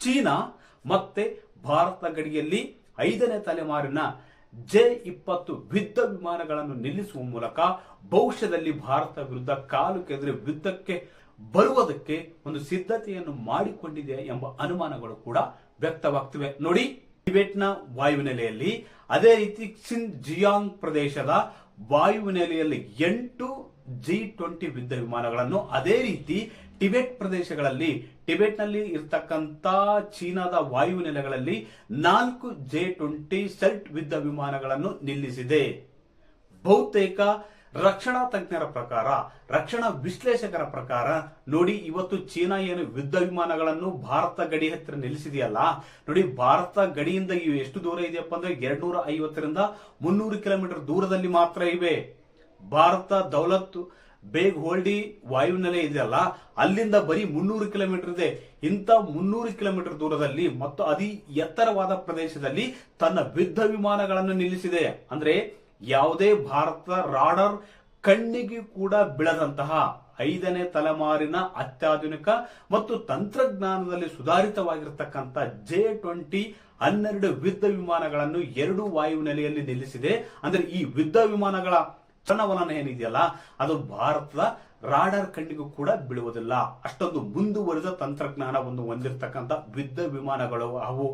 China ಮತ್ತೆ ಭಾರತ ಗಡಿಯಲ್ಲಿ 5ನೇ ತಲೆಮಾರಿನ J-20 ಯುದ್ಧ ವಿಮಾನಗಳನ್ನು ನಿಲ್ಲಿಸುವ ಮೂಲಕ ಭವಿಷ್ಯದಲ್ಲಿ ಭಾರತ ವಿರುದ್ಧ ಕಾಲು ಕೆದರಿ ಯುದ್ಧಕ್ಕೆ ಬರುವುದಕ್ಕೆ ಒಂದು ಸಿದ್ಧತೆಯನ್ನು ಮಾಡಿಕೊಂಡಿದೆ ಎಂಬ ಅನುಮಾನಗಳು ಕೂಡ ವ್ಯಕ್ತವಾಗ್ತಿವೆ. ನೋಡಿ, ಟಿಬೆಟ್ನ ವಾಯುನೆಲೆಯಲ್ಲಿ, ಅದೇ ರೀತಿ ಕ್ಸಿನ್ಜಿಯಾಂಗ್ ಪ್ರದೇಶದ ವಾಯುನೆಲೆಯಲ್ಲಿ 8 J-20 ಯುದ್ಧ ವಿಮಾನಗಳನ್ನು, ಅದೇ ರೀತಿ ಟಿಬೆಟ್ ಪ್ರದೇಶಗಳಲ್ಲಿ ಟಿಬೆಟ್ನಲ್ಲಿ ಇರತಕ್ಕಂತ ಚೀನಾದ ವಾಯುನೆಲೆಗಳಲ್ಲಿ 4 J-20 ಸ್ಟೆಲ್ತ್ ಯುದ್ಧ ವಿಮಾನಗಳನ್ನು ನಿಲ್ಲಿಸಿದೆ. ಬಹುತೇಕ ರಕ್ಷಣಾ ತಜ್ಞರ ಪ್ರಕಾರ, ರಕ್ಷಣಾ ವಿಶ್ಲೇಷಕರ ಪ್ರಕಾರ ನೋಡಿ, ಇವತ್ತು ಚೀನಾ ಏನು ಯುದ್ಧ ವಿಮಾನಗಳನ್ನು ಭಾರತ ಗಡಿ ಹತ್ತಿರ ನಿಲ್ಲಿಸಿದೆಯಲ್ಲ, ನೋಡಿ ಭಾರತ ಗಡಿಯಿಂದ ಇವು ಎಷ್ಟು ದೂರ ಇದೆಯಪ್ಪ ಅಂದ್ರೆ 250ರಿಂದ 300 ಕಿಲೋಮೀಟರ್ ದೂರದಲ್ಲಿ ಮಾತ್ರ ಇವೆ. ಭಾರತ ದೌಲತ್ ಬೇಗ್ ಹೋಲ್ಡಿ ವಾಯುನೆಲೆ ಇದೆಯಲ್ಲ, ಅಲ್ಲಿಂದ ಬರೀ 300 ಕಿಲೋಮೀಟರ್ ಇದೆ. ಇಂಥ 300 ಕಿಲೋಮೀಟರ್ ದೂರದಲ್ಲಿ ಮತ್ತು ಅತಿ ಎತ್ತರವಾದ ಪ್ರದೇಶದಲ್ಲಿ ತನ್ನ ಯುದ್ಧ ವಿಮಾನಗಳನ್ನು ನಿಲ್ಲಿಸಿದೆ. ಅಂದ್ರೆ ಯಾವುದೇ ಭಾರತ ರಾಡರ್ ಕಣ್ಣಿಗೆ ಕೂಡ ಬೀಳದಂತಹ 5ನೇ ತಲೆಮಾರಿನ ಅತ್ಯಾಧುನಿಕ ಮತ್ತು ತಂತ್ರಜ್ಞಾನದಲ್ಲಿ ಸುಧಾರಿತವಾಗಿರತಕ್ಕಂತ J-20 12 ಯುದ್ಧ ವಿಮಾನಗಳನ್ನು 2 ವಾಯುನೆಲೆಯಲ್ಲಿ ನಿಲ್ಲಿಸಿದೆ. ಅಂದ್ರೆ ಈ ಯುದ್ಧ ವಿಮಾನಗಳ ಚಲನವಲನ ಏನಿದೆಯಲ್ಲ, ಅದು ಭಾರತದ ರಾಡರ್ ಕಣ್ಣಿಗೂ ಕೂಡ ಬೀಳುವುದಿಲ್ಲ. ಅಷ್ಟೊಂದು ಮುಂದುವರಿದ ತಂತ್ರಜ್ಞಾನವನ್ನು ಹೊಂದಿರತಕ್ಕಂತ ಯುದ್ಧ ವಿಮಾನಗಳು ಅವು.